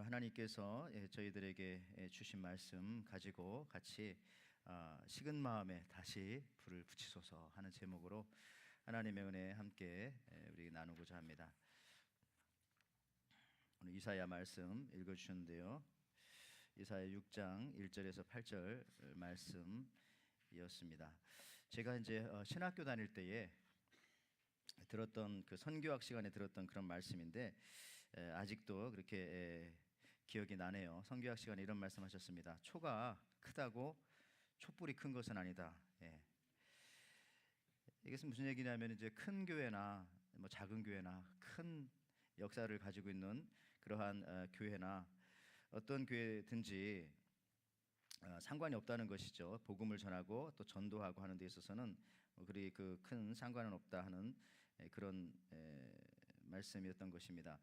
하나님께서 저희들에게 주신 말씀 가지고 같이 식은 마음에 다시 불을 붙이소서 하는 제목으로 하나님의 은혜 함께 우리 나누고자 합니다. 오늘 이사야 말씀 읽어주셨는데요, 이사야 6장 1절에서 8절 말씀이었습니다. 제가 이제 신학교 다닐 때에 들었던 그 선교학 시간에 들었던 그런 말씀인데 아직도 그렇게 기억이 나네요. 선교학 시간에 이런 말씀하셨습니다. 초가 크다고 촛불이 큰 것은 아니다. 이것은 무슨 얘기냐면 이제 큰 교회나 뭐 작은 교회나 큰 역사를 가지고 있는 그러한 교회나 어떤 교회든지 상관이 없다는 것이죠. 복음을 전하고 또 전도하고 하는 데 있어서는 그리 그 큰 상관은 없다 하는 그런 말씀이었던 것입니다.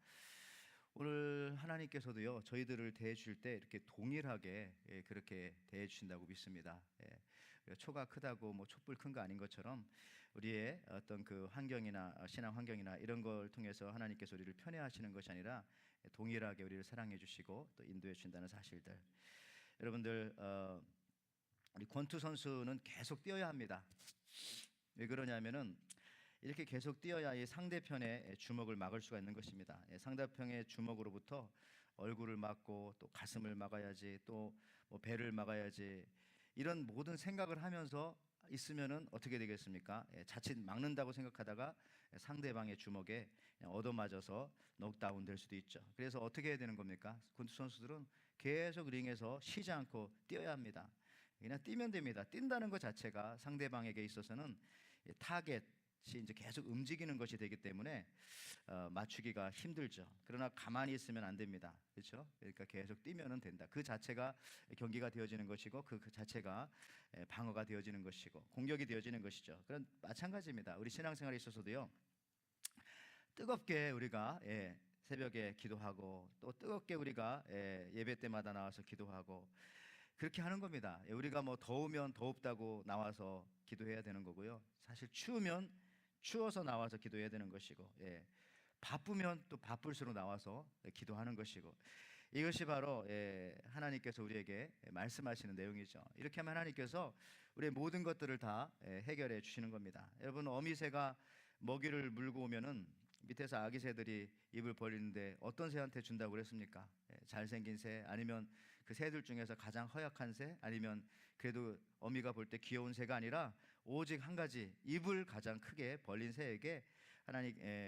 오늘 하나님께서도요, 저희들을 대해 주실 때 이렇게 동일하게 그렇게 대해 주신다고 믿습니다. 초가 크다고 뭐 촛불 큰 거 아닌 것처럼 우리의 어떤 그 환경이나 신앙 환경이나 이런 걸 통해서 하나님께서 우리를 편애하시는 것이 아니라 동일하게 우리를 사랑해 주시고 또 인도해 주신다는 사실들. 여러분들 우리 권투 선수는 계속 뛰어야 합니다. 왜 그러냐면은 이렇게 계속 뛰어야 이 상대편의 주먹을 막을 수가 있는 것입니다. 상대편의 주먹으로부터 얼굴을 막고 또 가슴을 막아야지, 또 뭐 배를 막아야지, 이런 모든 생각을 하면서 있으면은 어떻게 되겠습니까? 자칫 막는다고 생각하다가 상대방의 주먹에 얻어맞아서 넉다운 될 수도 있죠. 그래서 어떻게 해야 되는 겁니까? 권투 선수들은 계속 링에서 쉬지 않고 뛰어야 합니다. 그냥 뛰면 됩니다. 뛴다는 것 자체가 상대방에게 있어서는 타겟이 이제 계속 움직이는 것이 되기 때문에 맞추기가 힘들죠. 그러나 가만히 있으면 안 됩니다. 그렇죠? 그러니까 계속 뛰면은 된다. 그 자체가 경기가 되어지는 것이고 그 자체가 방어가 되어지는 것이고 공격이 되어지는 것이죠. 그런 마찬가지입니다. 우리 신앙생활에 있어서도요, 뜨겁게 우리가 새벽에 기도하고 또 뜨겁게 우리가 예배 때마다 나와서 기도하고 그렇게 하는 겁니다. 우리가 뭐 더우면 더웁다고 나와서 기도해야 되는 거고요. 사실 추우면 추워서 나와서 기도해야 되는 것이고, 바쁘면 또 바쁠수록 나와서 기도하는 것이고, 이것이 바로 하나님께서 우리에게 말씀하시는 내용이죠. 이렇게 하면 하나님께서 우리의 모든 것들을 다 해결해 주시는 겁니다. 여러분, 어미새가 먹이를 물고 오면은 밑에서 아기 새들이 입을 벌리는데 어떤 새한테 준다고 그랬습니까? 잘생긴 새, 아니면 그 새들 중에서 가장 허약한 새, 아니면 그래도 어미가 볼 때 귀여운 새가 아니라 오직 한 가지, 입을 가장 크게 벌린 새에게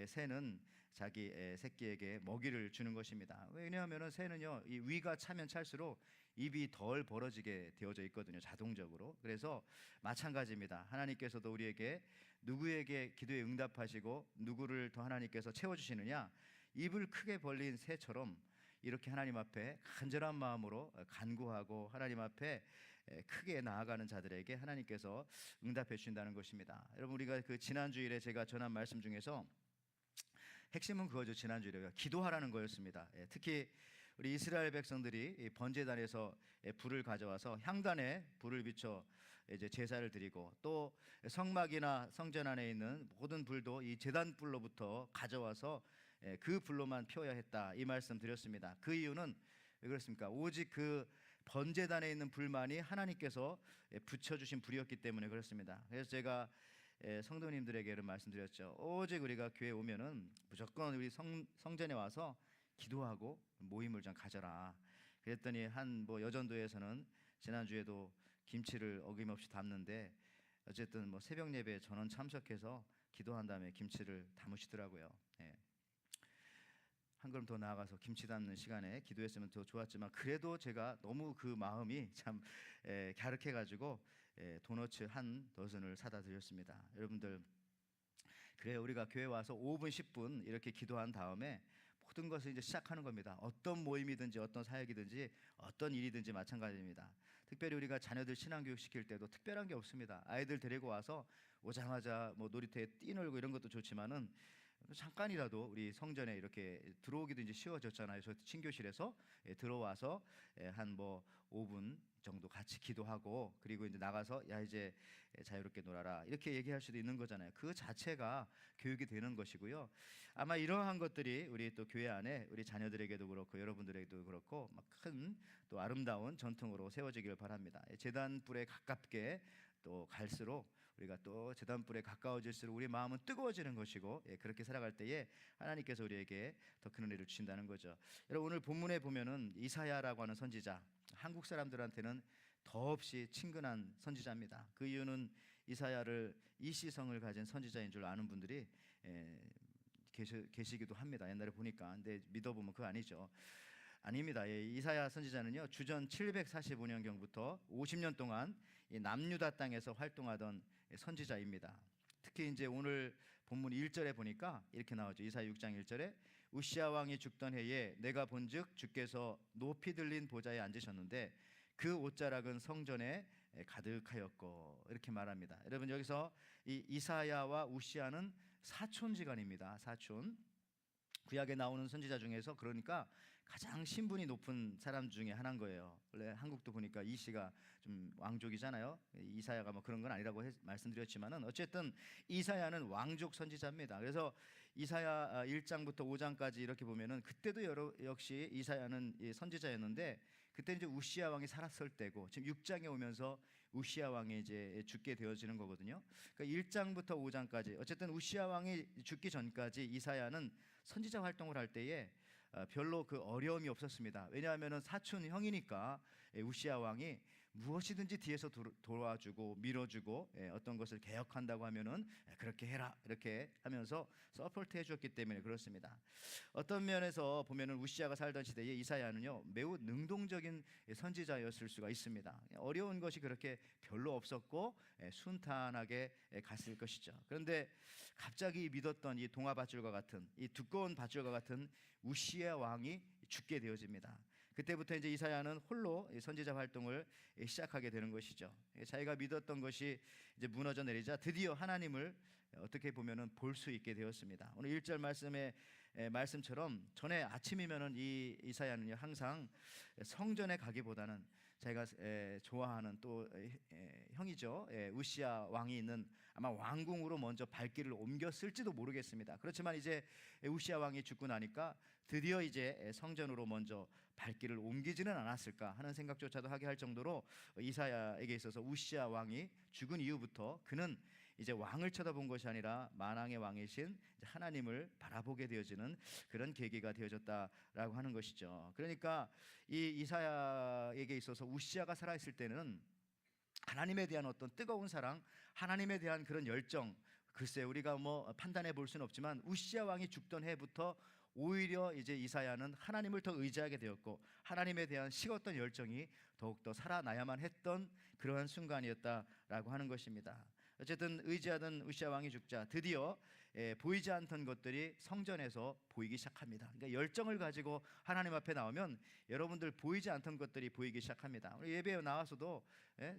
새는 자기 새끼에게 먹이를 주는 것입니다. 왜냐하면 새는요, 이 위가 차면 찰수록 입이 덜 벌어지게 되어져 있거든요, 자동적으로. 그래서 마찬가지입니다. 하나님께서도 우리에게 누구에게 기도에 응답하시고 누구를 더 하나님께서 채워주시느냐, 입을 크게 벌린 새처럼 이렇게 하나님 앞에 간절한 마음으로 간구하고 하나님 앞에 크게 나아가는 자들에게 하나님께서 응답해 주신다는 것입니다. 여러분, 우리가 그 지난주일에 제가 전한 말씀 중에서 핵심은 그거죠. 지난주에 기도하라는 거였습니다. 특히 우리 이스라엘 백성들이 번제단에서 불을 가져와서 향단에 불을 비춰 이제 제사를 드리고, 또 성막이나 성전 안에 있는 모든 불도 이 제단 불로부터 가져와서 그 불로만 피워야 했다, 이 말씀 드렸습니다. 그 이유는 왜 그렇습니까? 오직 그 번제단에 있는 불만이 하나님께서 붙여주신 불이었기 때문에 그렇습니다. 그래서 제가 성도님들에게 이런 말씀드렸죠. 오직 우리가 교회에 오면은 무조건 우리 성전에 와서 기도하고 모임을 좀 가져라. 그랬더니 한 뭐 여전도에서는 지난주에도 김치를 어김없이 담는데, 어쨌든 뭐 새벽 예배에 전원 참석해서 기도한 다음에 김치를 담으시더라고요. 한 걸음 더 나아가서 김치 담는 시간에 기도했으면 더 좋았지만, 그래도 제가 너무 그 마음이 참 갸륵해가지고 도너츠 한 더슨을 사다 드렸습니다. 여러분들, 그래요, 우리가 교회 와서 5분 10분 이렇게 기도한 다음에 모든 것을 이제 시작하는 겁니다. 어떤 모임이든지 어떤 사역이든지 어떤 일이든지 마찬가지입니다. 특별히 우리가 자녀들 신앙교육 시킬 때도 특별한 게 없습니다. 아이들 데리고 와서 오자마자 뭐 놀이터에 뛰놀고 이런 것도 좋지만은 잠깐이라도 우리 성전에 이렇게 들어오기도 이제 쉬워졌잖아요. 저 친교실에서 들어와서 한 뭐 5분 정도 같이 기도하고, 그리고 이제 나가서 야 이제 자유롭게 놀아라 이렇게 얘기할 수도 있는 거잖아요. 그 자체가 교육이 되는 것이고요. 아마 이러한 것들이 우리 또 교회 안에 우리 자녀들에게도 그렇고 여러분들에게도 그렇고 막 큰 또 아름다운 전통으로 세워지기를 바랍니다. 제단불에 가깝게 또 갈수록 우리가 또 제단불에 가까워질수록 우리 마음은 뜨거워지는 것이고, 그렇게 살아갈 때에 하나님께서 우리에게 더 큰 은혜를 주신다는 거죠. 여러분, 오늘 본문에 보면은 이사야라고 하는 선지자, 한국 사람들한테는 더없이 친근한 선지자입니다. 그 이유는 이사야를 이시성을 가진 선지자인 줄 아는 분들이 계시기도 합니다. 옛날에 보니까. 근데 믿어보면 그거 아니죠. 아닙니다. 이사야 선지자는요, 주전 745년경부터 50년 동안 이 남유다 땅에서 활동하던 선지자입니다. 특히 이제 오늘 본문 1절에 보니까 이렇게 나오죠. 이사야 6장 1절에 우시야 왕이 죽던 해에 내가 본즉 주께서 높이 들린 보좌에 앉으셨는데 그 옷자락은 성전에 가득하였고, 이렇게 말합니다. 여러분, 여기서 이 이사야와 우시야는 사촌지간입니다. 사촌. 구약에 나오는 선지자 중에서 그러니까 가장 신분이 높은 사람 중에 하나인 거예요. 원래 한국도 보니까 이씨가 좀 왕족이잖아요. 이사야가 뭐 그런 건 아니라고 말씀드렸지만은 어쨌든 이사야는 왕족 선지자입니다. 그래서 이사야 1장부터 5장까지 이렇게 보면은 그때도 역시 이사야는 선지자였는데, 그때 이제 우시야 왕이 살았을 때고, 지금 6장에 오면서 우시야 왕이 이제 죽게 되어지는 거거든요. 그러니까 1장부터 5장까지 어쨌든 우시야 왕이 죽기 전까지 이사야는 선지자 활동을 할 때에 별로 그 어려움이 없었습니다. 왜냐하면 사촌 형이니까 우시야 왕이 무엇이든지 뒤에서 도와주고 밀어주고, 어떤 것을 개혁한다고 하면은 그렇게 해라 이렇게 하면서 서포트 해주었기 때문에 그렇습니다. 어떤 면에서 보면은 우시야가 살던 시대에 이사야는요 매우 능동적인 선지자였을 수가 있습니다. 어려운 것이 그렇게 별로 없었고 순탄하게 갔을 것이죠. 그런데 갑자기 믿었던 이 동화 밧줄과 같은, 이 두꺼운 밧줄과 같은 우시야 왕이 죽게 되어집니다. 그때부터 이제 이사야는 홀로 선지자 활동을 시작하게 되는 것이죠. 자기가 믿었던 것이 이제 무너져 내리자 드디어 하나님을 어떻게 보면은 볼 수 있게 되었습니다. 오늘 1절 말씀처럼 전에 아침이면은 이 이사야는요 항상 성전에 가기보다는 자기가 좋아하는 또 형이죠, 우시야 왕이 있는 아마 왕궁으로 먼저 발길을 옮겼을지도 모르겠습니다. 그렇지만 이제 우시야 왕이 죽고 나니까 드디어 이제 성전으로 먼저 발길을 옮기지는 않았을까 하는 생각조차도 하게 할 정도로 이사야에게 있어서 우시야 왕이 죽은 이후부터 그는 이제 왕을 쳐다본 것이 아니라 만왕의 왕이신 하나님을 바라보게 되어지는 그런 계기가 되어졌다라고 하는 것이죠. 그러니까 이 이사야에게 있어서 우시야가 살아있을 때는 하나님에 대한 어떤 뜨거운 사랑, 하나님에 대한 그런 열정, 글쎄 우리가 뭐 판단해 볼 수는 없지만 우시야 왕이 죽던 해부터 오히려 이제 이사야는 하나님을 더 의지하게 되었고, 하나님에 대한 식었던 열정이 더욱더 살아나야만 했던 그러한 순간이었다라고 하는 것입니다. 어쨌든 의지하던 우시야 왕이 죽자 드디어 보이지 않던 것들이 성전에서 보이기 시작합니다. 그러니까 열정을 가지고 하나님 앞에 나오면 여러분들 보이지 않던 것들이 보이기 시작합니다. 우리 예배에 나와서도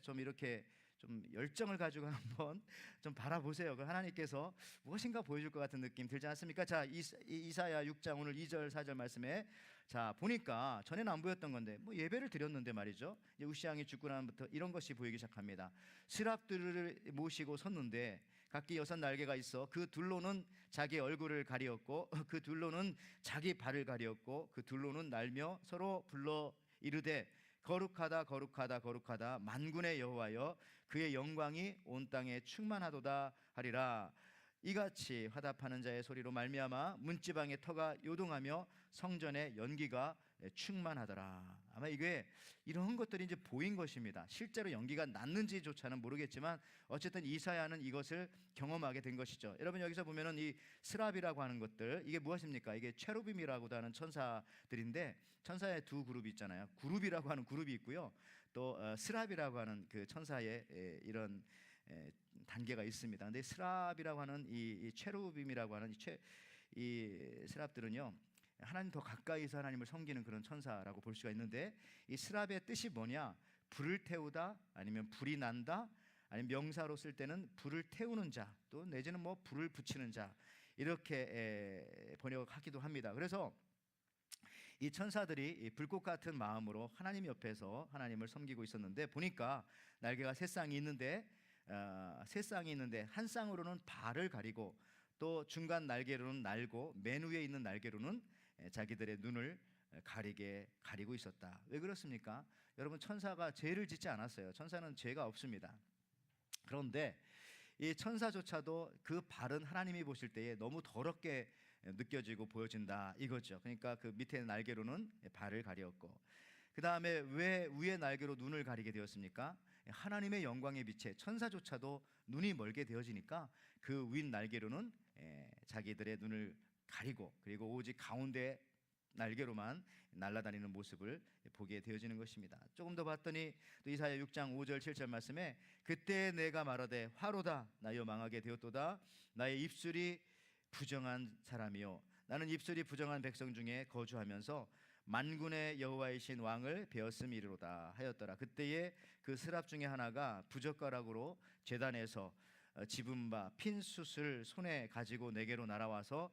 좀 이렇게 좀 열정을 가지고 한번 좀 바라보세요. 하나님께서 무엇인가 보여줄 것 같은 느낌 들지 않습니까? 자, 이사야 6장 오늘 2절 4절 말씀에 자 보니까 전에는 안 보였던 건데 뭐 예배를 드렸는데 말이죠. 이제 우시야 왕이 죽고 나부터 이런 것이 보이기 시작합니다. 스랍들을 모시고 섰는데 각기 6날개가 있어 그 둘로는 자기 얼굴을 가리었고 그 둘로는 자기 발을 가리었고 그 둘로는 날며 서로 불러 이르되 거룩하다 거룩하다 거룩하다 만군의 여호와여 그의 영광이 온 땅에 충만하도다 하리라. 이같이 화답하는 자의 소리로 말미암아 문지방의 터가 요동하며 성전의 연기가 충만하더라. 아마 이게 이런 것들이 이제 보인 것입니다. 실제로 연기가 났는지조차는 모르겠지만 어쨌든 이사야는 이것을 경험하게 된 것이죠. 여러분 여기서 보면은 이 스랍이라고 하는 것들 이게 무엇입니까? 이게 체루빔이라고도 하는 천사들인데 천사의 두 그룹이 있잖아요. 그룹이라고 하는 그룹이 있고요. 또 스랍이라고 하는 그 천사의 이런 단계가 있습니다. 근데 스랍이라고 하는 이 체루빔이라고 하는 이 스랍들은요 하나님 더 가까이서 하나님을 섬기는 그런 천사라고 볼 수가 있는데 이 스랍의 뜻이 뭐냐? 불을 태우다 아니면 불이 난다 아니면 명사로 쓸 때는 불을 태우는 자 또 내지는 뭐 불을 붙이는 자 이렇게 번역하기도 합니다. 그래서 이 천사들이 이 불꽃 같은 마음으로 하나님 옆에서 하나님을 섬기고 있었는데, 보니까 날개가 세 쌍이 있는데 한 쌍으로는 발을 가리고 또 중간 날개로는 날고 맨 위에 있는 날개로는 자기들의 눈을 가리고 있었다. 왜 그렇습니까? 여러분, 천사가 죄를 짓지 않았어요. 천사는 죄가 없습니다. 그런데 이 천사조차도 그 발은 하나님이 보실 때에 너무 더럽게 느껴지고 보여진다 이거죠. 그러니까 그 밑에 날개로는 발을 가리었고, 그 다음에 왜 위에 날개로 눈을 가리게 되었습니까? 하나님의 영광에 비해 천사조차도 눈이 멀게 되어지니까 그 윗 날개로는 자기들의 눈을 가리고, 그리고 오직 가운데 날개로만 날아다니는 모습을 보게 되어지는 것입니다. 조금 더 봤더니 또 이사야 6장 5절 7절 말씀에 그때 내가 말하되 화로다 나여 망하게 되었도다 나의 입술이 부정한 사람이요 나는 입술이 부정한 백성 중에 거주하면서 만군의 여호와이신 왕을 베었음이로다 하였더라. 그때에 그 스랍 중에 하나가 부젓가락으로 제단에서 집은 바 핀 숯을 손에 가지고 내게로 날아와서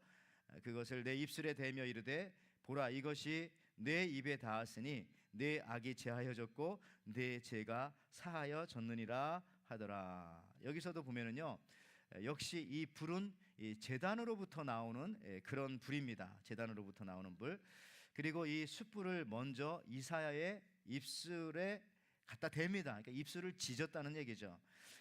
그것을 내 입술에 대며 이르되 보라 이것이 내 입에 닿았으니 내 악이 제하여졌고 내 죄가 사하여졌느니라 하더라. 여기서도 보면은요, 역시 이 불은 이 제단으로부터 나오는 그런 불입니다. 제단으로부터 나오는 불. 그리고 이 숯불을 먼저 이사야의 입술에 갖다 댑니다. 그러니까 입술을 찢었다는 얘기죠.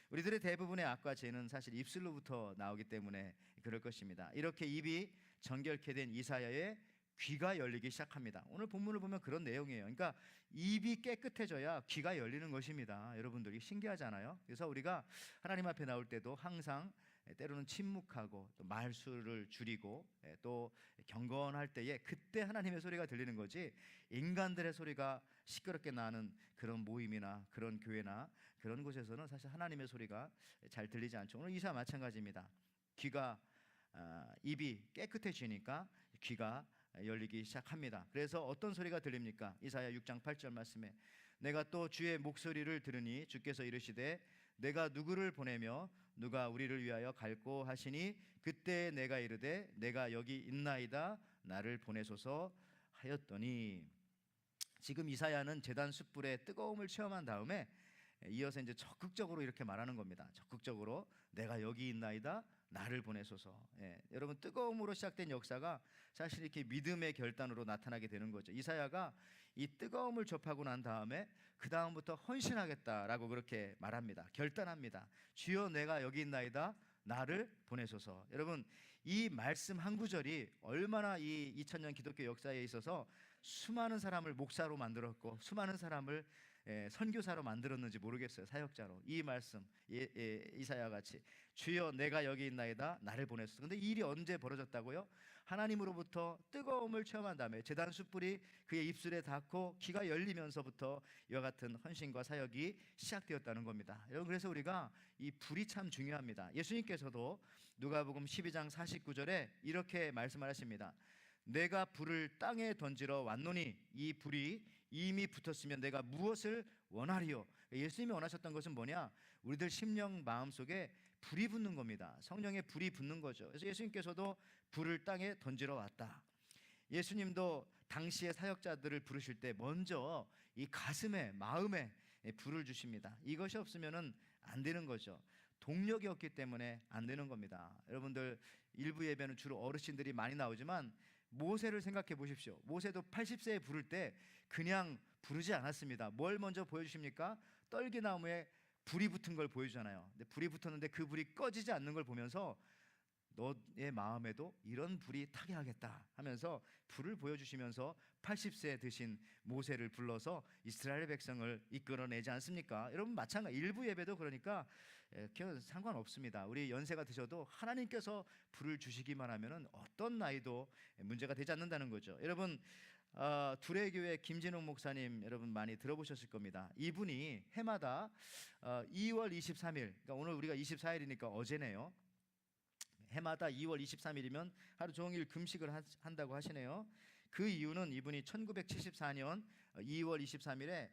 우리들의 대부분의 악과 죄는 사실 입술로부터 나오기 때문에 그럴 것입니다. 이렇게 입이 정결케 된 이사야의 귀가 열리기 시작합니다. 오늘 본문을 보면 그런 내용이에요. 그러니까 입이 깨끗해져야 귀가 열리는 것입니다. 여러분들이 신기하지 않아요? 그래서 우리가 하나님 앞에 나올 때도 항상 때로는 침묵하고 또 말수를 줄이고 또 경건할 때에 그때 하나님의 소리가 들리는 거지, 인간들의 소리가 시끄럽게 나는 그런 모임이나 그런 교회나 그런 곳에서는 사실 하나님의 소리가 잘 들리지 않죠. 오늘 이사 마찬가지입니다. 입이 깨끗해지니까 귀가 열리기 시작합니다. 그래서 어떤 소리가 들립니까? 이사야 6장 8절 말씀에 내가 또 주의 목소리를 들으니 주께서 이르시되 내가 누구를 보내며 누가 우리를 위하여 갈꼬 하시니 그때 내가 이르되 내가 여기 있나이다 나를 보내소서 하였더니, 지금 이사야는 제단 숯불의 뜨거움을 체험한 다음에 이어서 이제 적극적으로 이렇게 말하는 겁니다. 적극적으로 내가 여기 있나이다 나를 보내소서. 여러분, 뜨거움으로 시작된 역사가 사실 이렇게 믿음의 결단으로 나타나게 되는 거죠. 이사야가 이 뜨거움을 접하고 난 다음에 그 다음부터 헌신하겠다라고 그렇게 말합니다. 결단합니다. 주여 내가 여기 있나이다 나를 보내소서. 여러분, 이 말씀 한 구절이 얼마나 이 2000년 기독교 역사에 있어서 수많은 사람을 목사로 만들었고 수많은 사람을 선교사로 만들었는지 모르겠어요. 사역자로. 이 말씀 이사야 같이 주여 내가 여기 있나이다 나를 보냈어. 근데 이 일이 언제 벌어졌다고요? 하나님으로부터 뜨거움을 체험한 다음에 제단 숯불이 그의 입술에 닿고 귀가 열리면서부터 이와 같은 헌신과 사역이 시작되었다는 겁니다. 여러분, 그래서 우리가 이 불이 참 중요합니다. 예수님께서도 누가복음 12장 49절에 이렇게 말씀하십니다. 내가 불을 땅에 던지러 왔노니 이 불이 이미 붙었으면 내가 무엇을 원하리요? 예수님이 원하셨던 것은 뭐냐? 우리들 심령 마음속에 불이 붙는 겁니다. 성령의 불이 붙는 거죠. 그래서 예수님께서도 불을 땅에 던지러 왔다. 예수님도 당시의 사역자들을 부르실 때 먼저 이 가슴에 마음에 불을 주십니다. 이것이 없으면은 안 되는 거죠. 동력이 없기 때문에 안 되는 겁니다. 여러분들 일부 예배는 주로 어르신들이 많이 나오지만 모세를 생각해 보십시오. 모세도 80세에 부를 때 그냥 부르지 않았습니다. 뭘 먼저 보여주십니까? 떨기나무에 불이 붙은 걸 보여주잖아요. 근데 불이 붙었는데 그 불이 꺼지지 않는 걸 보면서 너의 마음에도 이런 불이 타게 하겠다 하면서 불을 보여주시면서 80세 드신 모세를 불러서 이스라엘 백성을 이끌어내지 않습니까? 여러분, 마찬가지 일부 예배도 그러니까 상관없습니다. 우리 연세가 드셔도 하나님께서 불을 주시기만 하면은 어떤 나이도 문제가 되지 않는다는 거죠. 여러분, 두레교회 김진웅 목사님 여러분 많이 들어보셨을 겁니다. 이분이 해마다 2월 23일, 그러니까 오늘 우리가 24일이니까 어제네요. 해마다 2월 23일이면 하루 종일 금식을 한다고 하시네요. 그 이유는 이분이 1974년 2월 23일에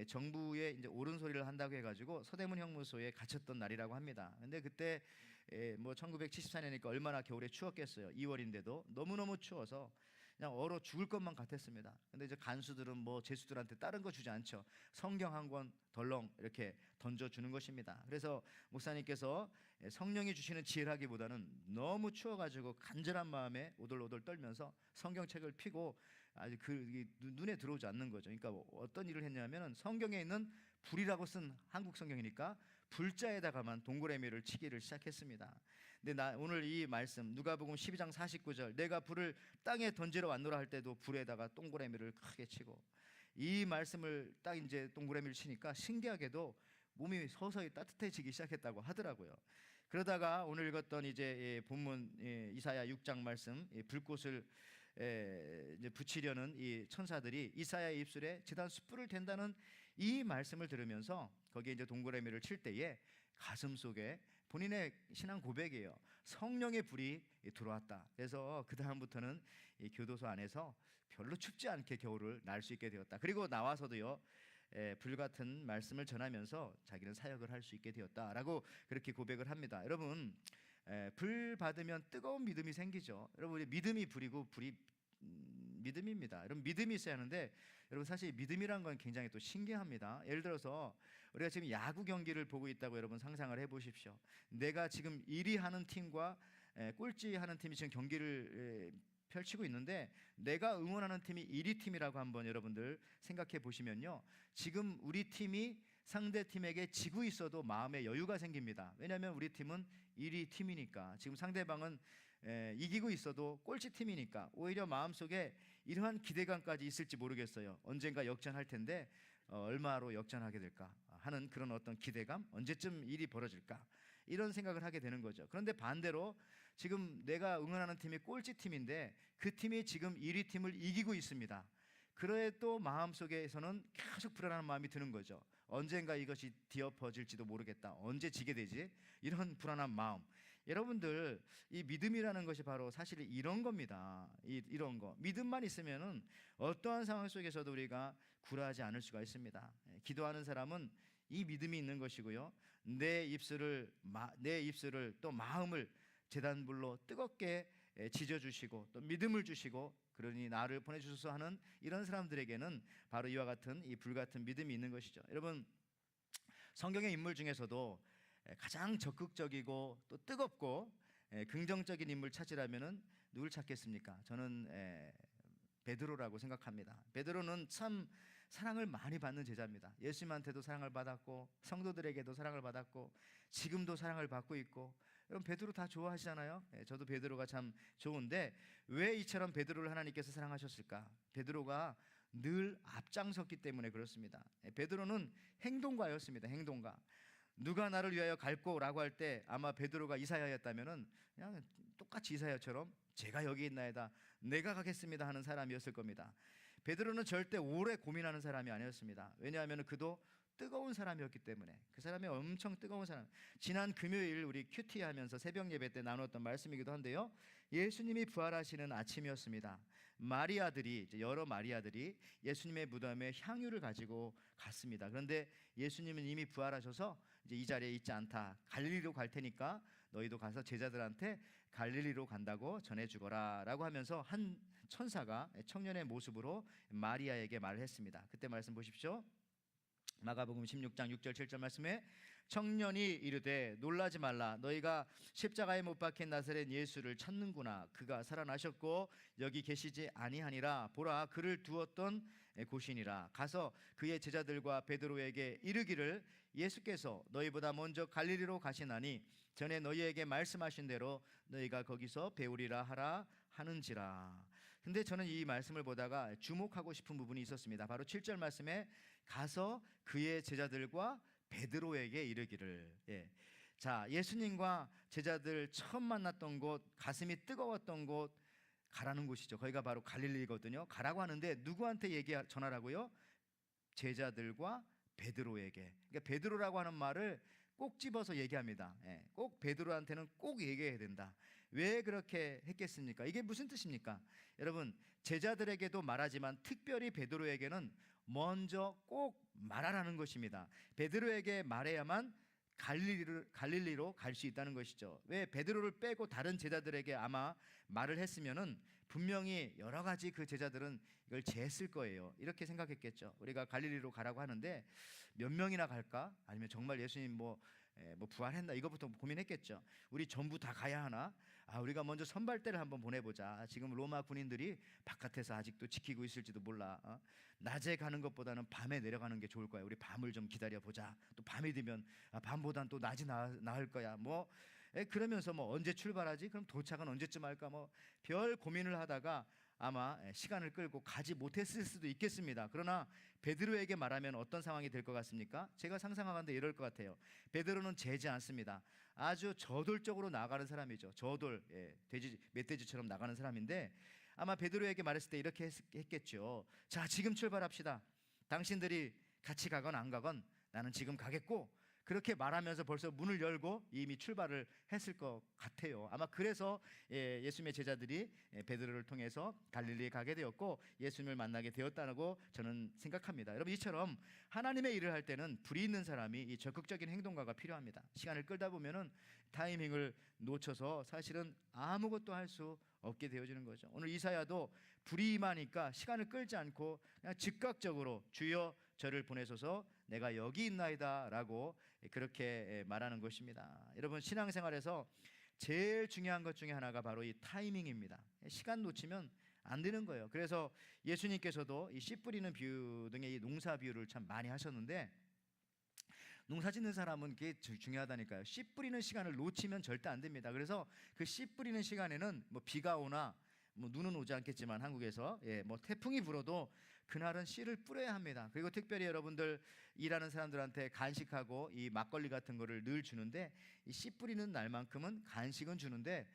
정부에 이제 옳은 소리를 한다고 해가지고 서대문 형무소에 갇혔던 날이라고 합니다. 근데 그때 뭐 1974년이니까 얼마나 겨울에 추웠겠어요. 2월인데도 너무너무 추워서 그냥 얼어 죽을 것만 같았습니다. 근데 이제 간수들은 뭐 제수들한테 다른 거 주지 않죠. 성경 한 권 덜렁 이렇게 던져주는 것입니다. 그래서 목사님께서 성령이 주시는 지혜라기보다는 너무 추워가지고 간절한 마음에 오돌오돌 떨면서 성경책을 펴고 아주 눈에 들어오지 않는 거죠. 그러니까 어떤 일을 했냐면은 성경에 있는 불이라고 쓴 한국 성경이니까 불자에다가만 동그라미를 치기를 시작했습니다. 근데 오늘 이 말씀 누가복음 12장 49절 내가 불을 땅에 던지러 왔노라 할 때도 불에다가 동그라미를 크게 치고 이 말씀을 딱 이제 동그라미를 치니까 신기하게도 몸이 서서히 따뜻해지기 시작했다고 하더라고요. 그러다가 오늘 읽었던 이제 본문 이사야 6장 말씀 불꽃을 이제 붙이려는 이 천사들이 이사야의 입술에 제단 숯불을 댄다는 이 말씀을 들으면서 거기에 이제 동그라미를 칠 때에 가슴 속에 본인의 신앙 고백이에요. 성령의 불이 들어왔다. 그래서 그 다음부터는 이 교도소 안에서 별로 춥지 않게 겨울을 날 수 있게 되었다. 그리고 나와서도요 불같은 말씀을 전하면서 자기는 사역을 할 수 있게 되었다라고 그렇게 고백을 합니다. 여러분 불 받으면 뜨거운 믿음이 생기죠. 여러분 우리 믿음이 불이고 불이 믿음입니다. 여러분 믿음이 있어야 하는데 여러분 사실 믿음이란 건 굉장히 또 신기합니다. 예를 들어서 우리가 지금 야구 경기를 보고 있다고 여러분 상상을 해보십시오. 내가 지금 1위 하는 팀과 꼴찌 하는 팀이 지금 경기를 펼치고 있는데 내가 응원하는 팀이 1위 팀이라고 한번 여러분들 생각해 보시면요, 지금 우리 팀이 상대 팀에게 지고 있어도 마음에 여유가 생깁니다. 왜냐하면 우리 팀은 1위 팀이니까. 지금 상대방은 이기고 있어도 꼴찌 팀이니까 오히려 마음속에 이러한 기대감까지 있을지 모르겠어요. 언젠가 역전할 텐데 얼마로 역전하게 될까 하는 그런 어떤 기대감, 언제쯤 일이 벌어질까 이런 생각을 하게 되는 거죠. 그런데 반대로 지금 내가 응원하는 팀이 꼴찌 팀인데 그 팀이 지금 1위 팀을 이기고 있습니다. 그래도 마음속에서는 계속 불안한 마음이 드는 거죠. 언젠가 이것이 뒤엎어질지도 모르겠다. 언제 지게 되지? 이런 불안한 마음. 여러분들 이 믿음이라는 것이 바로 사실 이런 겁니다. 이런 거 믿음만 있으면은 어떠한 상황 속에서도 우리가 굴하지 않을 수가 있습니다. 기도하는 사람은 이 믿음이 있는 것이고요. 내 입술을 또 마음을 제단불로 뜨겁게 지져주시고 또 믿음을 주시고 그러니 나를 보내주소서 하는 이런 사람들에게는 바로 이와 같은 이 불같은 믿음이 있는 것이죠. 여러분 성경의 인물 중에서도 가장 적극적이고 또 뜨겁고 긍정적인 인물 찾으라면은 누굴 찾겠습니까? 저는 베드로라고 생각합니다. 베드로는 참 사랑을 많이 받는 제자입니다. 예수님한테도 사랑을 받았고 성도들에게도 사랑을 받았고 지금도 사랑을 받고 있고. 여러분 베드로 다 좋아하시잖아요. 저도 베드로가 참 좋은데 왜 이처럼 베드로를 하나님께서 사랑하셨을까? 베드로가 늘 앞장섰기 때문에 그렇습니다. 베드로는 행동가였습니다. 행동가. 누가 나를 위하여 갈꼬라고 할 때 아마 베드로가 이사야였다면은 그냥 똑같이 이사야처럼 제가 여기 있나이다, 내가 가겠습니다 하는 사람이었을 겁니다. 베드로는 절대 오래 고민하는 사람이 아니었습니다. 왜냐하면 그도 뜨거운 사람이었기 때문에. 그 사람이 엄청 뜨거운 사람. 지난 금요일 우리 큐티 하면서 새벽 예배 때 나눴던 말씀이기도 한데요, 예수님이 부활하시는 아침이었습니다. 마리아들이, 여러 마리아들이 예수님의 무덤에 향유를 가지고 갔습니다. 그런데 예수님은 이미 부활하셔서 이제 이 자리에 있지 않다, 갈릴리로 갈 테니까 너희도 가서 제자들한테 갈릴리로 간다고 전해주거라 라고 하면서 한 천사가 청년의 모습으로 마리아에게 말을 했습니다. 그때 말씀 보십시오. 마가복음 16장 6절 7절 말씀에 청년이 이르되 놀라지 말라, 너희가 십자가에 못 박힌 나사렛 예수를 찾는구나. 그가 살아나셨고 여기 계시지 아니하니라. 보라, 그를 두었던 곳이니라. 가서 그의 제자들과 베드로에게 이르기를 예수께서 너희보다 먼저 갈릴리로 가시나니 전에 너희에게 말씀하신 대로 너희가 거기서 배우리라 하라 하는지라. 근데 저는 이 말씀을 보다가 주목하고 싶은 부분이 있었습니다. 바로 7절 말씀에 가서 그의 제자들과 베드로에게 이르기를. 자, 예수님과 제자들 처음 만났던 곳, 가슴이 뜨거웠던 곳, 가라는 곳이죠. 거기가 바로 갈릴리거든요. 가라고 하는데 누구한테 전하라고요? 제자들과 베드로에게. 그러니까 베드로라고 하는 말을 꼭 집어서 얘기합니다. 꼭 베드로한테는 꼭 얘기해야 된다. 왜 그렇게 했겠습니까? 이게 무슨 뜻입니까? 여러분 제자들에게도 말하지만 특별히 베드로에게는 먼저 꼭 말하라는 것입니다. 베드로에게 말해야만 갈릴리로 갈 수 있다는 것이죠. 왜 베드로를 빼고 다른 제자들에게 아마 말을 했으면은 분명히 여러 가지 그 제자들은 이걸 재했을 거예요. 이렇게 생각했겠죠. 우리가 갈릴리로 가라고 하는데 몇 명이나 갈까? 아니면 정말 예수님 뭐 부활했나? 이것부터 고민했겠죠. 우리 전부 다 가야 하나? 우리가 먼저 선발대를 한번 보내보자. 지금 로마 군인들이 바깥에서 아직도 지키고 있을지도 몰라. 낮에 가는 것보다는 밤에 내려가는 게 좋을 거야. 우리 밤을 좀 기다려보자. 또 밤이 되면 밤보단 또 낮이 나을 거야. 그러면서 언제 출발하지? 그럼 도착은 언제쯤 할까? 별 고민을 하다가 아마 시간을 끌고 가지 못했을 수도 있겠습니다. 그러나 베드로에게 말하면 어떤 상황이 될 것 같습니까? 제가 상상하건대 이럴 것 같아요. 베드로는 재지 않습니다. 아주 저돌적으로 나가는 사람이죠. 저돌, 멧돼지처럼 나가는 사람인데 아마 베드로에게 말했을 때 이렇게 했겠죠. 자, 지금 출발합시다. 당신들이 같이 가건 안 가건 나는 지금 가겠고, 그렇게 말하면서 벌써 문을 열고 이미 출발을 했을 것 같아요. 아마 그래서 예수님의 제자들이 베드로를 통해서 갈릴리에 가게 되었고 예수님을 만나게 되었다고 저는 생각합니다. 여러분, 이처럼 하나님의 일을 할 때는 불이 있는 사람이 이 적극적인 행동가가 필요합니다. 시간을 끌다 보면은 타이밍을 놓쳐서 사실은 아무것도 할 수 없게 되어지는 거죠. 오늘 이사야도 불이 임하니까 시간을 끌지 않고 그냥 즉각적으로 주여 저를 보내소서 내가 여기 있나이다 라고 그렇게 말하는 것입니다. 여러분, 신앙생활에서 제일 중요한 것 중에 하나가 바로 이 타이밍입니다. 시간 놓치면 안 되는 거예요. 그래서 예수님께서도 이 씨 뿌리는 비유 등의 이 농사 비유를 참 많이 하셨는데, 농사 짓는 사람은 그게 중요하다니까요. 씨 뿌리는 시간을 놓치면 절대 안 됩니다. 그래서 그 씨 뿌리는 시간에는 비가 오나 눈은 오지 않겠지만 한국에서 태풍이 불어도 그날은 씨를 뿌려야 합니다. 그리고 특별히 여러분들 일하는 사람들한테 간식하고 이 막걸리 같은 거를 늘 주는데, 이 씨 뿌리는 날만큼은 간식은 주는데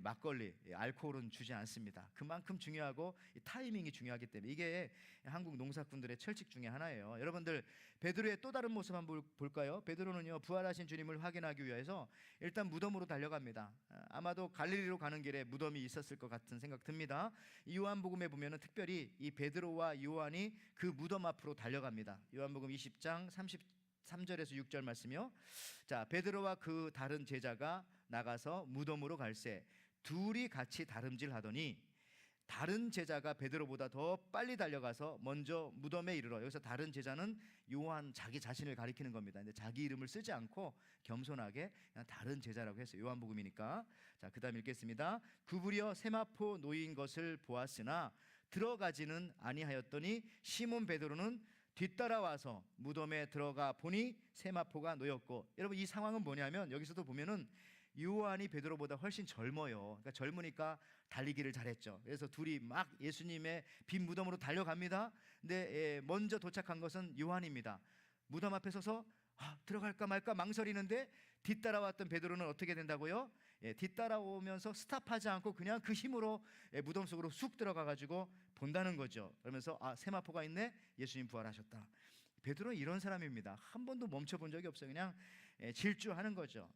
막걸리, 알코올은 주지 않습니다. 그만큼 중요하고 이 타이밍이 중요하기 때문에 이게 한국 농사꾼들의 철칙 중에 하나예요. 여러분들, 베드로의 또 다른 모습 한번 볼까요? 베드로는요, 부활하신 주님을 확인하기 위해서 일단 무덤으로 달려갑니다. 아마도 갈릴리로 가는 길에 무덤이 있었을 것 같은 생각 듭니다. 요한복음에 보면은 특별히 이 베드로와 요한이 그 무덤 앞으로 달려갑니다. 요한복음 20장 33절에서 6절 말씀이요. 자, 베드로와 그 다른 제자가 나가서 무덤으로 갈새 둘이 같이 다름질하더니 다른 제자가 베드로보다 더 빨리 달려가서 먼저 무덤에 이르러, 여기서 다른 제자는 요한 자기 자신을 가리키는 겁니다. 근데 자기 이름을 쓰지 않고 겸손하게 그냥 다른 제자라고 했어요. 요한복음이니까. 자, 그다음 읽겠습니다. 구부려 세마포 놓인 것을 보았으나 들어가지는 아니하였더니 시몬 베드로는 뒤따라와서 무덤에 들어가 보니 세마포가 놓였고, 여러분, 이 상황은 뭐냐면 여기서도 보면은 요한이 베드로보다 훨씬 젊어요. 그러니까 젊으니까 달리기를 잘했죠. 그래서 둘이 막 예수님의 빈 무덤으로 달려갑니다. 근데 먼저 도착한 것은 요한입니다. 무덤 앞에 서서 들어갈까 말까 망설이는데 뒤따라왔던 베드로는 어떻게 된다고요? 뒤따라오면서 스탑하지 않고 그냥 그 힘으로 무덤 속으로 쑥 들어가가지고 본다는 거죠. 그러면서 세마포가 있네, 예수님 부활하셨다. 베드로는 이런 사람입니다. 한 번도 멈춰본 적이 없어요. 그냥 질주하는 거죠.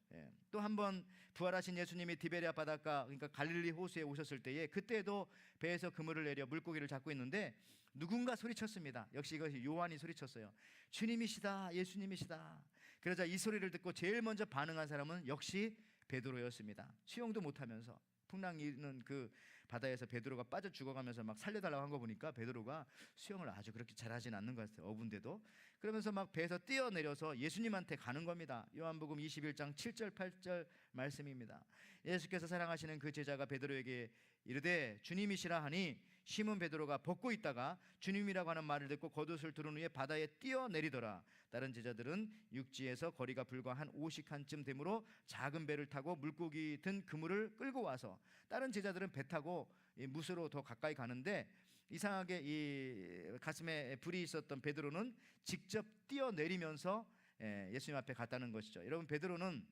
또 한 번 부활하신 예수님이 디베랴 바닷가, 그러니까 갈릴리 호수에 오셨을 때에 그때도 배에서 그물을 내려 물고기를 잡고 있는데 누군가 소리쳤습니다. 역시 이것이 요한이 소리쳤어요. 주님이시다, 예수님이시다. 그러자 이 소리를 듣고 제일 먼저 반응한 사람은 역시 베드로였습니다. 수영도 못하면서 풍랑이 있는 그 바다에서 베드로가 빠져 죽어가면서 막 살려달라고 한 거 보니까 베드로가 수영을 아주 그렇게 잘하진 않는 것 같아요. 어분데도. 그러면서 막 배에서 뛰어내려서 예수님한테 가는 겁니다. 요한복음 21장 7절 8절 말씀입니다. 예수께서 사랑하시는 그 제자가 베드로에게 이르되 주님이시라 하니 시몬 베드로가 벗고 있다가 주님이라고 하는 말을 듣고 겉옷을 두른 후에 바다에 뛰어내리더라. 다른 제자들은 육지에서 거리가 불과 한 50칸쯤 되므로 작은 배를 타고 물고기 든 그물을 끌고 와서, 다른 제자들은 배 타고 무수로 더 가까이 가는데 이상하게 이 가슴에 불이 있었던 베드로는 직접 뛰어내리면서 예수님 앞에 갔다는 것이죠. 여러분, 베드로는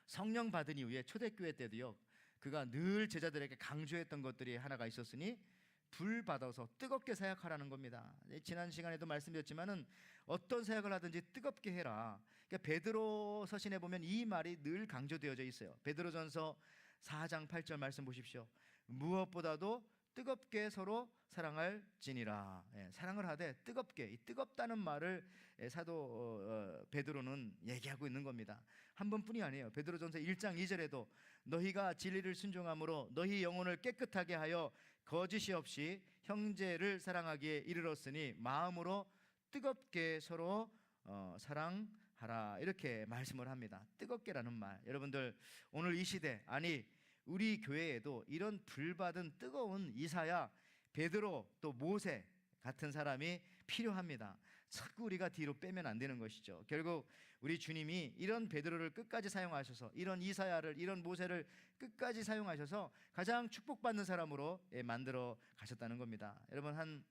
성령 받은 이후에 초대교회 때도요, 그가 늘 제자들에게 강조했던 것들이 하나가 있었으니 불 받아서 뜨겁게 사역하라는 겁니다. 지난 시간에도 말씀드렸지만은 어떤 사역을 하든지 뜨겁게 해라. 그러니까 베드로 서신에 보면 이 말이 늘 강조되어져 있어요. 베드로전서 4장 8절 말씀 보십시오. 무엇보다도 뜨겁게 서로 사랑할지니라. 사랑을 하되 뜨겁게, 이 뜨겁다는 말을 사도 베드로는 얘기하고 있는 겁니다. 한 번뿐이 아니에요. 베드로전서 1장 2절에도 너희가 진리를 순종함으로 너희 영혼을 깨끗하게 하여 거짓이 없이 형제를 사랑하기에 이르렀으니 마음으로 뜨겁게 서로 사랑하라, 이렇게 말씀을 합니다. 뜨겁게라는 말, 여러분들 오늘 이 시대, 아니 우리 교회에도 이런 불받은 뜨거운 이사야, 베드로, 또 모세 같은 사람이 필요합니다. 자꾸 우리가 뒤로 빼면 안 되는 것이죠. 결국 우리 주님이 이런 베드로를 끝까지 사용하셔서, 이런 이사야를, 이런 모세를 끝까지 사용하셔서 가장 축복받는 사람으로 만들어 가셨다는 겁니다. 여러분, 한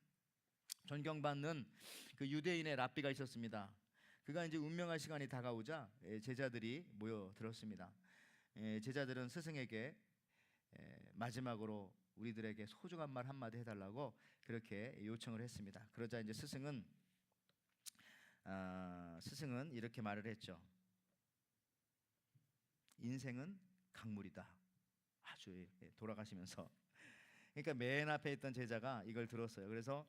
존경받는 그 유대인의 랍비가 있었습니다. 그가 이제 운명할 시간이 다가오자 제자들이 모여들었습니다. 제자들은 스승에게 마지막으로 우리들에게 소중한 말 한마디 해달라고 그렇게 요청을 했습니다. 그러자 이제 스승은 이렇게 말을 했죠. 인생은 강물이다. 아주 돌아가시면서. 그러니까 맨 앞에 있던 제자가 이걸 들었어요. 그래서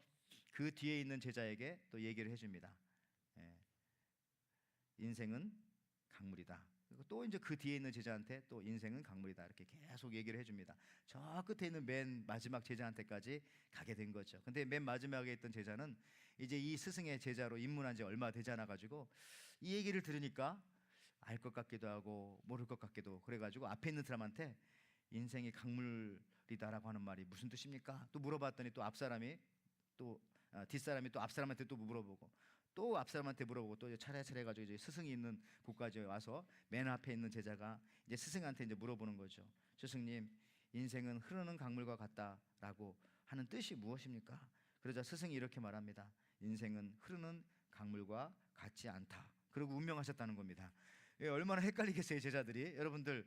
그 뒤에 있는 제자에게 또 얘기를 해줍니다. 인생은 강물이다. 그리고 또 이제 그 뒤에 있는 제자한테 또 인생은 강물이다, 이렇게 계속 얘기를 해줍니다. 저 끝에 있는 맨 마지막 제자한테까지 가게 된 거죠. 근데 맨 마지막에 있던 제자는 이제 이 스승의 제자로 입문한 지 얼마 되지 않아 가지고 이 얘기를 들으니까 알 것 같기도 하고 모를 것 같기도, 그래가지고 앞에 있는 사람한테 인생이 강물이다라고 하는 말이 무슨 뜻입니까? 또 물어봤더니 또 앞사람이 또 뒷사람이 또 앞사람한테 또 물어보고 또 앞사람한테 물어보고 또 차례차례 가지고 이제 스승이 있는 곳까지 와서 맨 앞에 있는 제자가 이제 스승한테 이제 물어보는 거죠. 스승님, 인생은 흐르는 강물과 같다라고 하는 뜻이 무엇입니까? 그러자 스승이 이렇게 말합니다. 인생은 흐르는 강물과 같지 않다. 그리고 운명하셨다는 겁니다. 얼마나 헷갈리겠어요, 제자들이. 여러분들,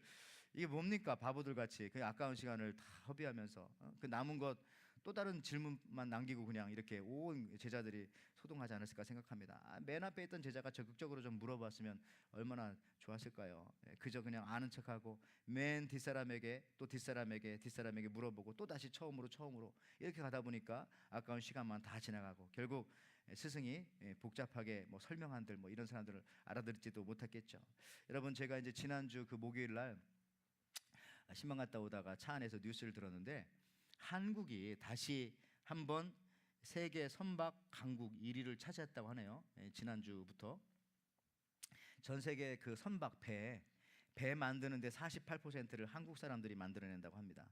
이게 뭡니까? 바보들 같이 그 아까운 시간을 다 허비하면서 그 남은 것 또 다른 질문만 남기고 그냥 이렇게 온 제자들이 소동하지 않았을까 생각합니다. 맨 앞에 있던 제자가 적극적으로 좀 물어봤으면 얼마나 좋았을까요? 그저 그냥 아는 척하고 맨 뒷사람에게 또 뒷사람에게 물어보고 또 다시 처음으로 이렇게 가다 보니까 아까운 시간만 다 지나가고 결국 스승이 복잡하게 뭐 설명한들 뭐 이런 사람들을 알아듣지도 못했겠죠. 여러분, 제가 이제 지난주 그 목요일 날 신방 갔다 오다가 차 안에서 뉴스를 들었는데 한국이 다시 한번 세계 선박 강국 1위를 차지했다고 하네요. 지난주부터 전 세계 그 선박 배 만드는데 48%를 한국 사람들이 만들어낸다고 합니다.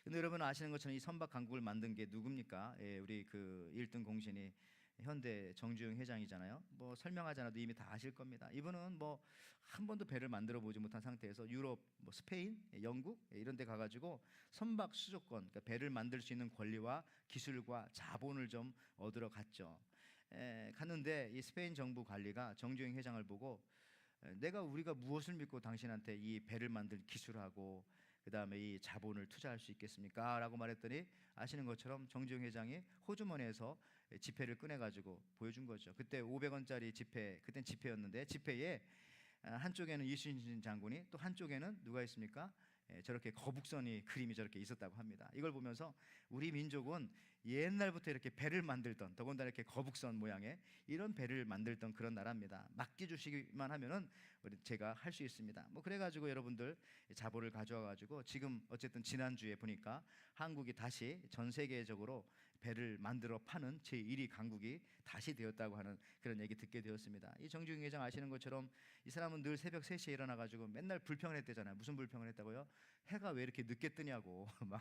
근데 여러분 아시는 것처럼 이 선박 강국을 만든 게 누굽니까? 우리 그 1등 공신이 현대 정주영 회장이잖아요. 뭐 설명하지 않아도 이미 다 아실 겁니다. 이분은 뭐 한 번도 배를 만들어 보지 못한 상태에서 유럽, 뭐 스페인, 영국 이런 데 가가지고 선박 수조권, 그러니까 배를 만들 수 있는 권리와 기술과 자본을 좀 얻으러 갔죠. 갔는데 이 스페인 정부 관리가 정주영 회장을 보고 우리가 무엇을 믿고 당신한테 이 배를 만들 기술하고 그 다음에 이 자본을 투자할 수 있겠습니까? 라고 말했더니 아시는 것처럼 정주영 회장이 호주머니에서 지폐를 꺼내가지고 보여준 거죠. 그때 500원짜리 지폐, 그땐 지폐였는데 지폐에 한쪽에는 이순신 장군이 또 한쪽에는 누가 있습니까? 저렇게 거북선이 그림이 저렇게 있었다고 합니다. 이걸 보면서 우리 민족은 옛날부터 이렇게 배를 만들던, 더군다나 이렇게 거북선 모양의 이런 배를 만들던 그런 나라입니다. 맡겨주시기만 하면은 제가 할 수 있습니다. 뭐 그래가지고 여러분들 자본을 가져와가지고 지금 어쨌든 지난주에 보니까 한국이 다시 전 세계적으로 배를 만들어 파는 제1위 강국이 다시 되었다고 하는 그런 얘기 듣게 되었습니다. 이 정주영 회장 아시는 것처럼 이 사람은 늘 새벽 3시에 일어나가지고 맨날 불평을 했대잖아요. 무슨 불평을 했다고요? 해가 왜 이렇게 늦게 뜨냐고 막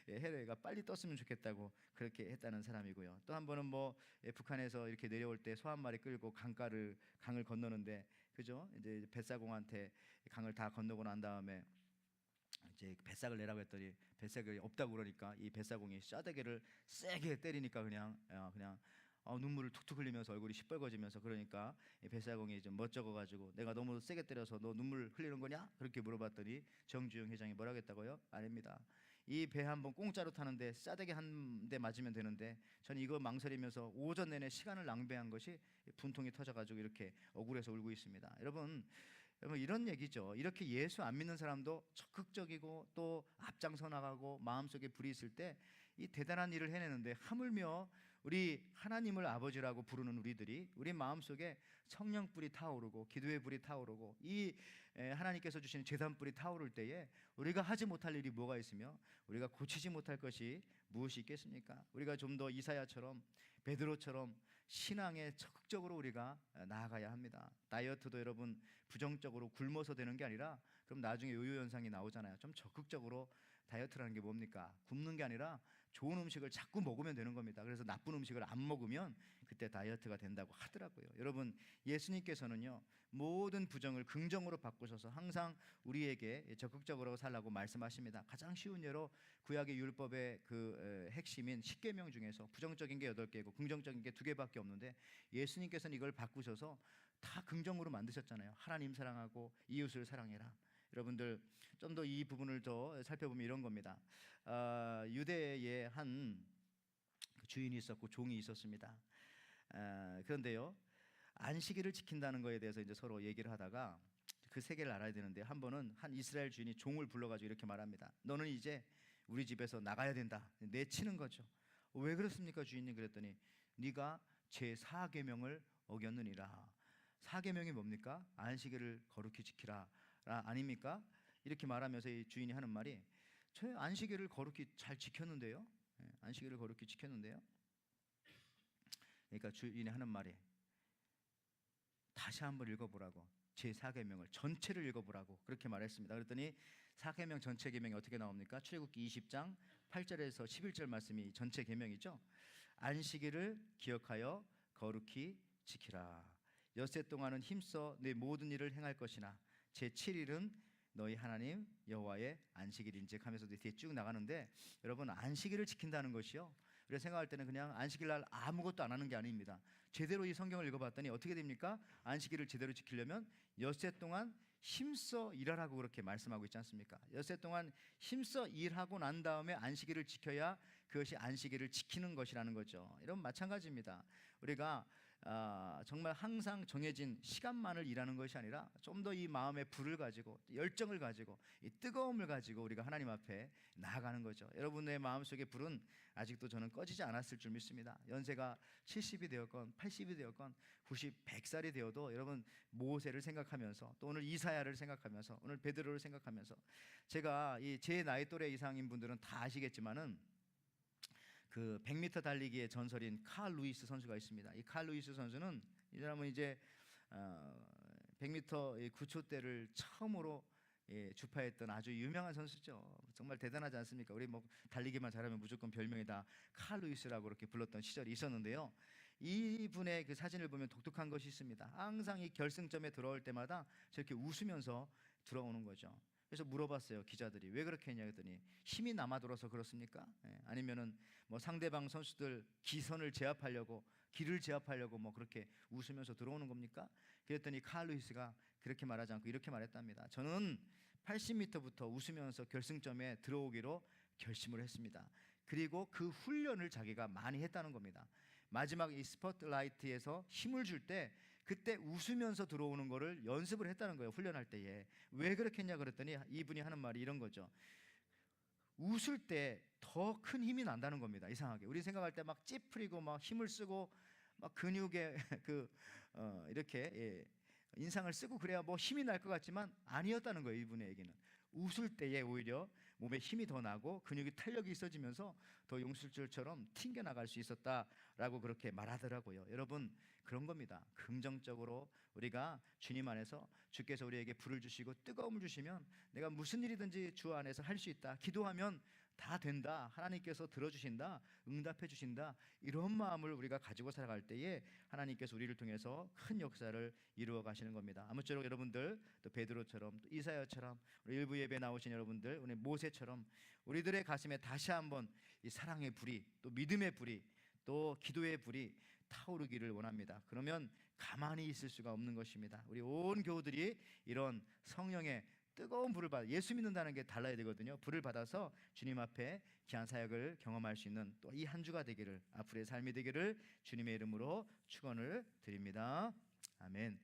해가 빨리 떴으면 좋겠다고 그렇게 했다는 사람이고요. 또 한 번은 뭐 북한에서 이렇게 내려올 때 소 한 마리 끌고 강을 건너는데 그죠? 이제 뱃사공한테 강을 다 건너고 난 다음에 이제 뱃삭을 내라고 했더니 뱃삭이 없다고 그러니까 이 뱃사공이 싸대기를 세게 때리니까 그냥 눈물을 툭툭 흘리면서 얼굴이 시뻘거지면서 그러니까 이 뱃사공이 좀 멋쩍어가지고 내가 너무 세게 때려서 너 눈물 흘리는 거냐? 그렇게 물어봤더니 정주영 회장이 뭐라고 했다고요? 아닙니다. 이 배 한 번 공짜로 타는데 싸대기 한 대 맞으면 되는데 저는 이거 망설이면서 오전 내내 시간을 낭비한 것이 분통이 터져가지고 이렇게 억울해서 울고 있습니다. 여러분, 여러분 이런 얘기죠. 이렇게 예수 안 믿는 사람도 적극적이고 또 앞장서 나가고 마음속에 불이 있을 때 이 대단한 일을 해내는데, 하물며 우리 하나님을 아버지라고 부르는 우리들이 우리 마음속에 성령 불이 타오르고 기도의 불이 타오르고 이 하나님께서 주시는 제단 불이 타오를 때에 우리가 하지 못할 일이 뭐가 있으며 우리가 고치지 못할 것이 무엇이 있겠습니까? 우리가 좀 더 이사야처럼 베드로처럼 신앙에 적극적으로 우리가 나아가야 합니다. 다이어트도 여러분 부정적으로 굶어서 되는 게 아니라 그럼 나중에 요요 현상이 나오잖아요. 좀 적극적으로 다이어트라는 게 뭡니까? 굶는 게 아니라 좋은 음식을 자꾸 먹으면 되는 겁니다. 그래서 나쁜 음식을 안 먹으면 그때 다이어트가 된다고 하더라고요. 여러분 예수님께서는요 모든 부정을 긍정으로 바꾸셔서 항상 우리에게 적극적으로 살라고 말씀하십니다. 가장 쉬운 예로 구약의 율법의 그 핵심인 십계명 중에서 부정적인 게 8개고 긍정적인 게 2개밖에 없는데 예수님께서는 이걸 바꾸셔서 다 긍정으로 만드셨잖아요. 하나님 사랑하고 이웃을 사랑해라. 여러분들 좀 더 이 부분을 더 살펴보면 이런 겁니다. 유대에 한 주인이 있었고 종이 있었습니다. 그런데요 안식일을 지킨다는 거에 대해서 이제 서로 얘기를 하다가 그 세계를 알아야 되는데, 한 번은 한 이스라엘 주인이 종을 불러가지고 이렇게 말합니다. 너는 이제 우리 집에서 나가야 된다. 내치는 거죠. 왜 그렇습니까 주인님? 그랬더니 네가 제 4계명을 어겼느니라. 4계명이 뭡니까? 안식일을 거룩히 지키라 아닙니까? 이렇게 말하면서 이 주인이 하는 말이, 저 안식일을 거룩히 잘 지켰는데요. 안식일을 거룩히 지켰는데요. 그러니까 주인이 하는 말이, 다시 한번 읽어보라고, 제 4계명을 전체를 읽어보라고 그렇게 말했습니다. 그랬더니 4계명 전체 계명이 어떻게 나옵니까? 출애굽기 20장 8절에서 11절 말씀이 전체 계명이죠. 안식일을 기억하여 거룩히 지키라. 엿새 동안은 힘써 내 모든 일을 행할 것이나 제 7일은 너희 하나님 여호와의 안식일인즉 하면서 뒤에 쭉 나가는데, 여러분 안식일을 지킨다는 것이요, 우리가 생각할 때는 그냥 안식일 날 아무것도 안 하는 게 아닙니다. 제대로 이 성경을 읽어봤더니 어떻게 됩니까? 안식일을 제대로 지키려면 엿새 동안 힘써 일하라고 그렇게 말씀하고 있지 않습니까? 엿새 동안 힘써 일하고 난 다음에 안식일을 지켜야 그것이 안식일을 지키는 것이라는 거죠. 이런 마찬가지입니다. 우리가 정말 항상 정해진 시간만을 일하는 것이 아니라 좀 더 이 마음의 불을 가지고 열정을 가지고 이 뜨거움을 가지고 우리가 하나님 앞에 나아가는 거죠. 여러분의 마음속의 불은 아직도 저는 꺼지지 않았을 줄 믿습니다. 연세가 70이 되었건 80이 되었건 90, 100살이 되어도 여러분 모세를 생각하면서 또 오늘 이사야를 생각하면서 오늘 베드로를 생각하면서, 제가 제 나이 또래 이상인 분들은 다 아시겠지만은 그 100m 달리기의 전설인 칼 루이스 선수가 있습니다. 이 칼 루이스 선수는, 이 사람은 이제 100m 9초대를 처음으로 주파했던 아주 유명한 선수죠. 정말 대단하지 않습니까? 우리 뭐 달리기만 잘하면 무조건 별명이 다 칼 루이스라고 그렇게 불렀던 시절이 있었는데요. 이분의 그 사진을 보면 독특한 것이 있습니다. 항상 이 결승점에 들어올 때마다 저렇게 웃으면서 들어오는 거죠. 그래서 물어봤어요, 기자들이. 왜 그렇게 했냐 했더니, 힘이 남아돌아서 그렇습니까? 아니면은 뭐 상대방 선수들 기선을 제압하려고, 길을 제압하려고 뭐 그렇게 웃으면서 들어오는 겁니까? 그랬더니 칼 루이스가 그렇게 말하지 않고 이렇게 말했답니다. 저는 80m부터 웃으면서 결승점에 들어오기로 결심을 했습니다. 그리고 그 훈련을 자기가 많이 했다는 겁니다. 마지막 이 스포트라이트에서 힘을 줄 때 그때 웃으면서 들어오는 거를 연습을 했다는 거예요, 훈련할 때에. 왜 그렇게 했냐 그랬더니 이분이 하는 말이 이런 거죠. 웃을 때 더 큰 힘이 난다는 겁니다. 이상하게 우리 생각할 때 막 찌푸리고 막 힘을 쓰고 막 근육에 이렇게 인상을 쓰고 그래야 뭐 힘이 날 것 같지만 아니었다는 거예요. 이분의 얘기는 웃을 때에 오히려 몸에 힘이 더 나고 근육이 탄력이 있어지면서 더 용술줄처럼 튕겨나갈 수 있었다라고 그렇게 말하더라고요. 여러분 그런 겁니다. 긍정적으로 우리가 주님 안에서, 주께서 우리에게 불을 주시고 뜨거움을 주시면 내가 무슨 일이든지 주 안에서 할 수 있다, 기도하면 다 된다, 하나님께서 들어주신다, 응답해 주신다, 이런 마음을 우리가 가지고 살아갈 때에 하나님께서 우리를 통해서 큰 역사를 이루어 가시는 겁니다. 아무쪼록 여러분들 또 베드로처럼 또 이사야처럼 우리 일부 예배 나오신 여러분들, 오늘 모세처럼 우리들의 가슴에 다시 한번 이 사랑의 불이, 또 믿음의 불이, 또 기도의 불이 타오르기를 원합니다. 그러면 가만히 있을 수가 없는 것입니다. 우리 온 교우들이 이런 성령의 뜨거운 불을 받아, 예수 믿는다는 게 달라야 되거든요. 불을 받아서 주님 앞에 귀한 사역을 경험할 수 있는 또 이 한 주가 되기를, 앞으로의 삶이 되기를 주님의 이름으로 축원을 드립니다. 아멘.